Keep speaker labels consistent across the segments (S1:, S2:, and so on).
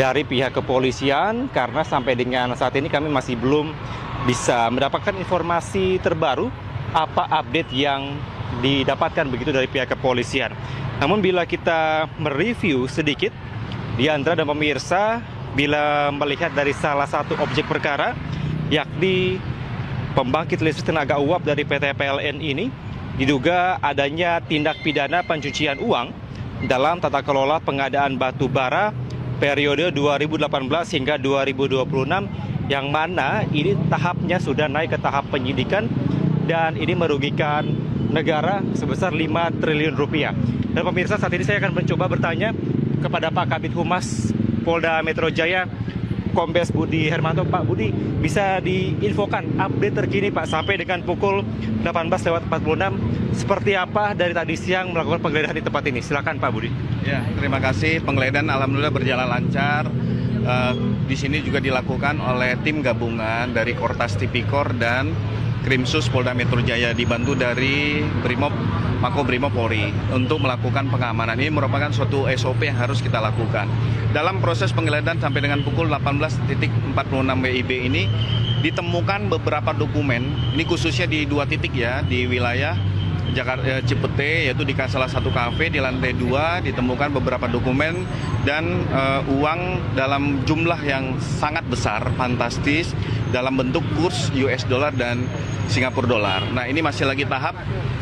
S1: dari pihak kepolisian karena sampai dengan saat ini kami masih belum bisa mendapatkan informasi terbaru apa update yang didapatkan begitu dari pihak kepolisian. Namun bila kita mereview sedikit, Diandra dan pemirsa, bila melihat dari salah satu objek perkara yakni pembangkit listrik tenaga uap dari PT PLN ini, diduga adanya tindak pidana pencucian uang dalam tata kelola pengadaan batu bara periode 2018 hingga 2026, yang mana ini tahapnya sudah naik ke tahap penyidikan dan ini merugikan negara sebesar 5 triliun rupiah. Dan pemirsa, saat ini saya akan mencoba bertanya kepada Pak Kabid Humas Polda Metro Jaya, Kombes Budi Hermanto. Pak Budi, bisa diinfokan update terkini Pak sampai dengan pukul 18:46 seperti apa dari tadi siang melakukan penggeledahan di tempat ini? Silakan Pak Budi.
S2: Ya, terima kasih. Penggeledahan alhamdulillah berjalan lancar. Di sini juga dilakukan oleh tim gabungan dari Kortas Tipikor dan Krimsus Polda Metro Jaya dibantu dari Makobrimob Polri untuk melakukan pengamanan. Ini merupakan suatu SOP yang harus kita lakukan. Dalam proses penggeledahan sampai dengan pukul 18.46 WIB ini ditemukan beberapa dokumen. Ini khususnya di 2 titik ya, di wilayah Jakarta Cipete, yaitu di salah satu kafe di lantai 2 ditemukan beberapa dokumen dan uang dalam jumlah yang sangat besar, fantastis, dalam bentuk kurs US dollar dan Singapura dolar. Nah, ini masih lagi tahap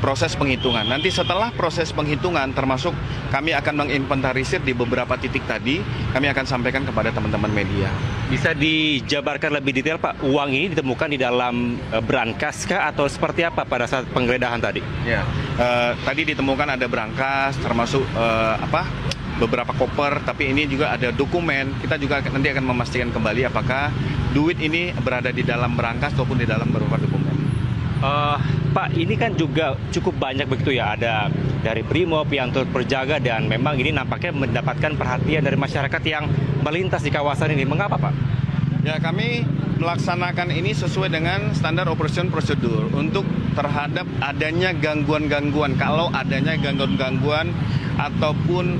S2: proses penghitungan. Nanti setelah proses penghitungan, termasuk kami akan menginventarisir di beberapa titik tadi, kami akan sampaikan kepada teman-teman media.
S1: Bisa dijabarkan lebih detail Pak, uang ini ditemukan di dalam brankas kah atau seperti apa pada saat penggeledahan tadi?
S2: Ya, tadi ditemukan ada brankas, termasuk beberapa koper, tapi ini juga ada dokumen. Kita juga nanti akan memastikan kembali apakah duit ini berada di dalam brankas ataupun di dalam beberapa dokumen.
S1: Pak, ini kan juga cukup banyak begitu ya, ada dari Brimob yang turut berjaga dan memang ini nampaknya mendapatkan perhatian dari masyarakat yang melintas di kawasan ini. Mengapa Pak?
S2: Ya, kami melaksanakan ini sesuai dengan standar operation prosedur untuk terhadap adanya gangguan-gangguan. Kalau adanya gangguan-gangguan ataupun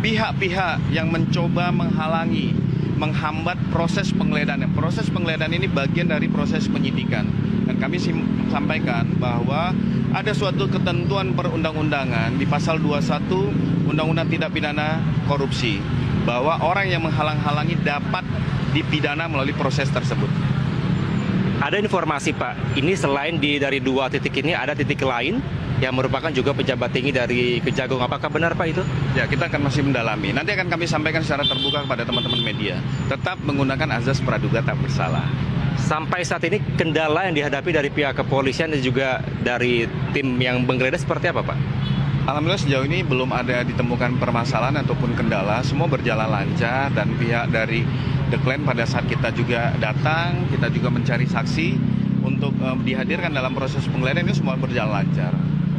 S2: pihak-pihak yang mencoba menghalangi, menghambat proses penggeledahan. Proses penggeledahan ini bagian dari proses penyidikan. Dan kami sampaikan bahwa ada suatu ketentuan perundang-undangan di pasal 21 Undang-Undang Tindak Pidana Korupsi, bahwa orang yang menghalang-halangi dapat dipidana melalui proses tersebut.
S1: Ada informasi Pak, ini selain dari 2 titik ini ada titik lain yang merupakan juga pejabat tinggi dari Kejagung. Apakah benar Pak itu?
S2: Ya, kita akan masih mendalami. Nanti akan kami sampaikan secara terbuka kepada teman-teman media. Tetap menggunakan azas praduga tak bersalah.
S1: Sampai saat ini kendala yang dihadapi dari pihak kepolisian dan juga dari tim yang menggeledah seperti apa Pak?
S2: Alhamdulillah sejauh ini belum ada ditemukan permasalahan ataupun kendala. Semua berjalan lancar dan pihak dari Deklen pada saat kita juga datang, kita juga mencari saksi untuk dihadirkan dalam proses penggeledahan, ini semua berjalan lancar.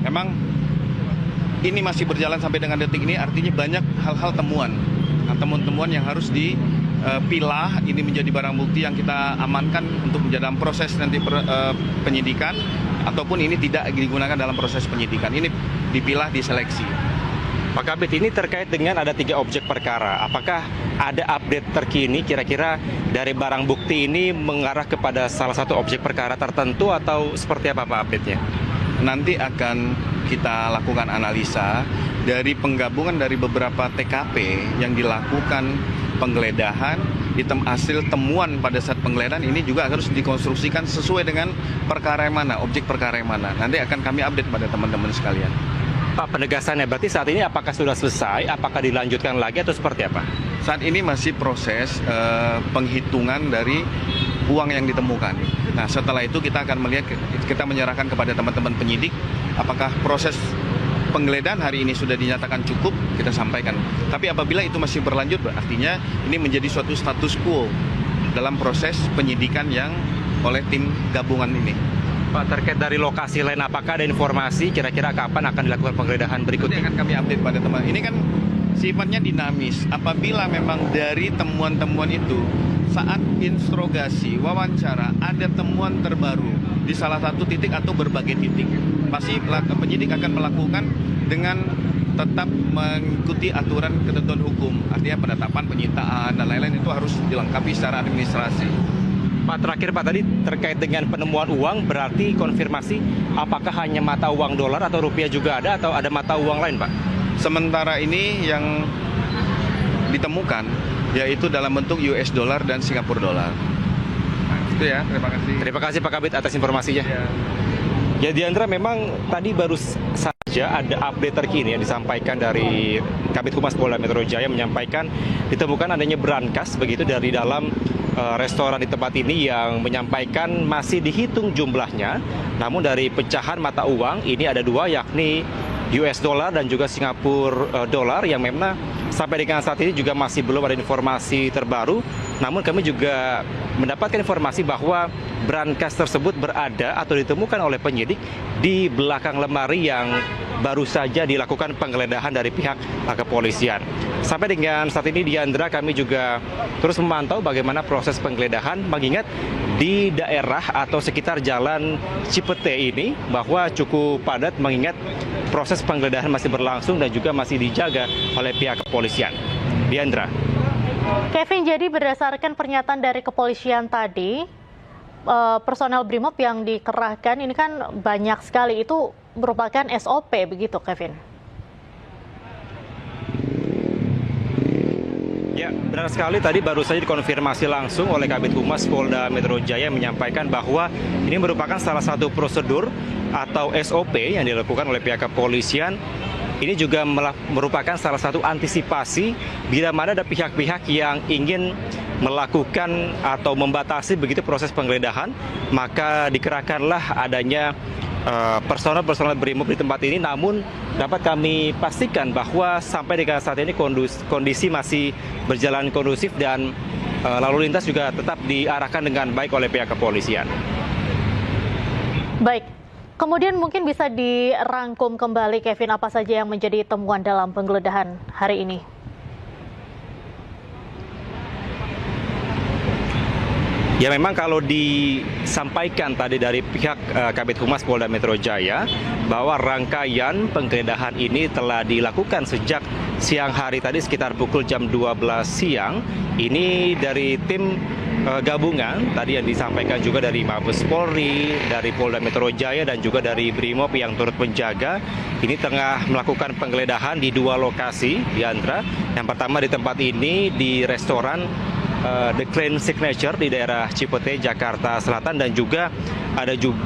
S2: Memang ini masih berjalan sampai dengan detik ini, artinya banyak hal-hal temuan yang harus dipilah. Ini menjadi barang bukti yang kita amankan untuk dalam proses nanti penyidikan, ataupun ini tidak digunakan dalam proses penyidikan. Ini dipilah, diseleksi.
S1: Pak Kabid, ini terkait dengan ada 3 objek perkara. Apakah ada update terkini kira-kira dari barang bukti ini mengarah kepada salah satu objek perkara tertentu atau seperti apa Pak update-nya?
S2: Nanti akan kita lakukan analisa dari penggabungan dari beberapa TKP yang dilakukan penggeledahan, hasil temuan pada saat penggeledahan ini juga harus dikonstruksikan sesuai dengan perkara yang mana, objek perkara yang mana. Nanti akan kami update pada teman-teman sekalian.
S1: Pak, penegasannya berarti saat ini apakah sudah selesai, apakah dilanjutkan lagi atau seperti apa?
S2: Saat ini masih proses penghitungan dari uang yang ditemukan. Nah, setelah itu kita akan melihat, kita menyerahkan kepada teman-teman penyidik apakah proses penggeledahan hari ini sudah dinyatakan cukup, kita sampaikan. Tapi apabila itu masih berlanjut, artinya ini menjadi suatu status quo dalam proses penyidikan yang oleh tim gabungan ini.
S1: Pak, terkait dari lokasi lain, apakah ada informasi kira-kira kapan akan dilakukan penggeledahan berikutnya?
S2: Nanti akan kami update pada teman. Ini kan sifatnya dinamis. Apabila memang dari temuan-temuan itu saat interogasi, wawancara, ada temuan terbaru di salah satu titik atau berbagai titik, pasti penyidik akan melakukan dengan tetap mengikuti aturan ketentuan hukum. Artinya penetapan, penyitaan, dan lain-lain itu harus dilengkapi secara administrasi.
S1: Pak, terakhir Pak, tadi terkait dengan penemuan uang, berarti konfirmasi apakah hanya mata uang dolar atau rupiah juga ada, atau ada mata uang lain Pak?
S2: Sementara ini yang ditemukan yaitu dalam bentuk US dollar dan Singapura dollar. Itu ya, terima kasih.
S1: Terima kasih Pak Kabid atas informasinya. Ya Diandra, memang tadi baru saja ada update terkini yang disampaikan dari Kabid Humas Polda Metro Jaya, menyampaikan ditemukan adanya brankas begitu dari dalam restoran di tempat ini, yang menyampaikan masih dihitung jumlahnya. Namun dari pecahan mata uang ini ada dua, yakni US dollar dan juga Singapura dollar, yang memang sampai dengan saat ini juga masih belum ada informasi terbaru. Namun kami juga mendapatkan informasi bahwa brankas tersebut berada atau ditemukan oleh penyidik di belakang lemari yang baru saja dilakukan penggeledahan dari pihak kepolisian. Sampai dengan saat ini Diandra, kami juga terus memantau bagaimana proses penggeledahan, mengingat di daerah atau sekitar Jalan Cipete ini bahwa cukup padat, mengingat proses penggeledahan masih berlangsung dan juga masih dijaga oleh pihak kepolisian. Diandra.
S3: Kevin, jadi berdasarkan pernyataan dari kepolisian tadi, personel BRIMOB yang dikerahkan ini kan banyak sekali, itu merupakan SOP begitu Kevin?
S1: Ya, benar sekali. Tadi baru saja dikonfirmasi langsung oleh Kabid Humas Polda Metro Jaya, menyampaikan bahwa ini merupakan salah satu prosedur atau SOP yang dilakukan oleh pihak kepolisian. Ini juga merupakan salah satu antisipasi bila mana ada pihak-pihak yang ingin melakukan atau membatasi begitu proses penggeledahan, maka dikerahkanlah adanya personel-personel BRIMOB di tempat ini. Namun dapat kami pastikan bahwa sampai dengan saat ini kondisi masih berjalan kondusif dan lalu lintas juga tetap diarahkan dengan baik oleh pihak kepolisian.
S3: Baik, kemudian mungkin bisa dirangkum kembali Kevin, apa saja yang menjadi temuan dalam penggeledahan hari ini?
S1: Ya, memang kalau disampaikan tadi dari pihak Kabid Humas Polda Metro Jaya bahwa rangkaian penggeledahan ini telah dilakukan sejak siang hari tadi sekitar pukul jam 12 siang. Ini dari tim gabungan tadi yang disampaikan juga dari Mabes Polri, dari Polda Metro Jaya dan juga dari BRIMOB yang turut menjaga. Ini tengah melakukan penggeledahan di dua lokasi, Diandra. Yang pertama di tempat ini di restoran The Clean Signature di daerah Cipete, Jakarta Selatan, dan juga ada juga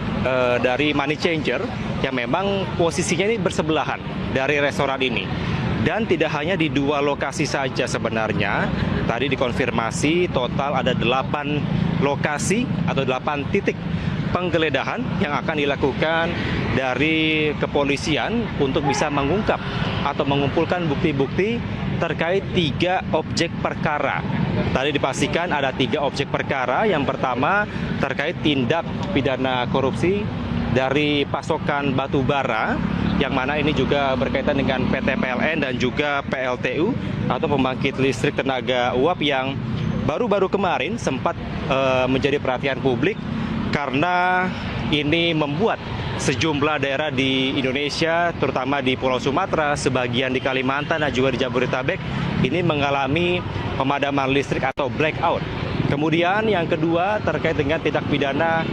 S1: dari Money Changer yang memang posisinya ini bersebelahan dari restoran ini. Dan tidak hanya di dua lokasi saja sebenarnya, tadi dikonfirmasi total ada 8 lokasi atau 8 titik penggeledahan yang akan dilakukan dari kepolisian untuk bisa mengungkap atau mengumpulkan bukti-bukti terkait 3 objek perkara. Tadi dipastikan ada 3 objek perkara. Yang pertama terkait tindak pidana korupsi dari pasokan batu bara, yang mana ini juga berkaitan dengan PT PLN dan juga PLTU atau pembangkit listrik tenaga uap, yang baru-baru kemarin sempat menjadi perhatian publik karena ini membuat sejumlah daerah di Indonesia, terutama di Pulau Sumatera, sebagian di Kalimantan dan juga di Jabodetabek, ini mengalami pemadaman listrik atau blackout. Kemudian yang kedua terkait dengan tindak pidana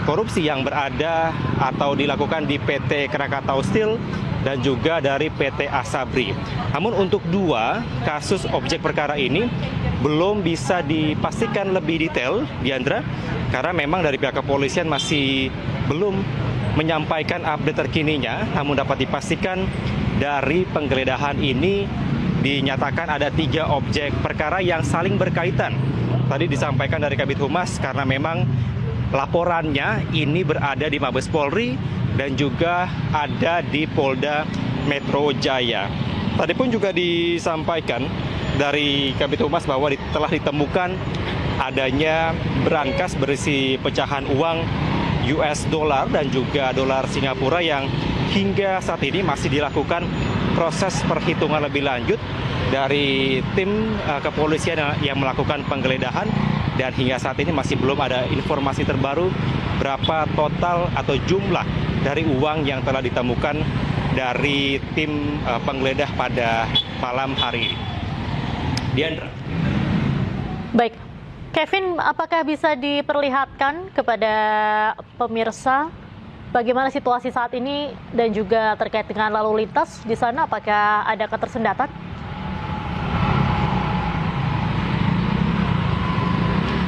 S1: korupsi yang berada atau dilakukan di PT Krakatau Steel dan juga dari PT Asabri. Namun untuk 2 kasus objek perkara ini belum bisa dipastikan lebih detail, Diandra, karena memang dari pihak kepolisian masih belum menyampaikan update terkininya. Namun dapat dipastikan dari penggeledahan ini dinyatakan ada 3 objek perkara yang saling berkaitan. Tadi disampaikan dari Kabid Humas karena memang laporannya ini berada di Mabes Polri dan juga ada di Polda Metro Jaya. Tadi pun juga disampaikan dari Kabid Humas bahwa telah ditemukan adanya brankas berisi pecahan uang US dollar dan juga dolar Singapura yang hingga saat ini masih dilakukan proses perhitungan lebih lanjut dari tim kepolisian yang melakukan penggeledahan, dan hingga saat ini masih belum ada informasi terbaru berapa total atau jumlah dari uang yang telah ditemukan dari tim penggeledah pada malam hari ini. Diandra.
S3: Baik, Kevin, apakah bisa diperlihatkan kepada pemirsa bagaimana situasi saat ini dan juga terkait dengan lalu lintas di sana? Apakah ada ketersendatan?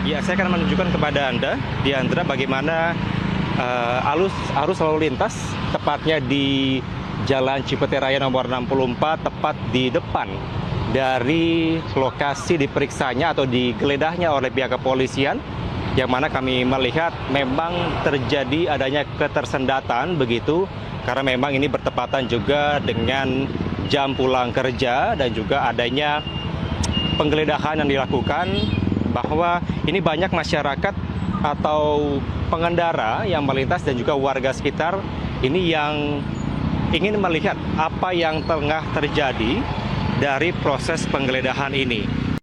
S1: Ya, saya akan menunjukkan kepada Anda, Diandra, bagaimana arus lalu lintas, tepatnya di Jalan Cipete Raya nomor 64, tepat di depan dari lokasi diperiksanya atau digeledahnya oleh pihak kepolisian, yang mana kami melihat memang terjadi adanya ketersendatan begitu, karena memang ini bertepatan juga dengan jam pulang kerja dan juga adanya penggeledahan yang dilakukan, bahwa ini banyak masyarakat atau pengendara yang melintas dan juga warga sekitar ini yang ingin melihat apa yang tengah terjadi dari proses penggeledahan ini.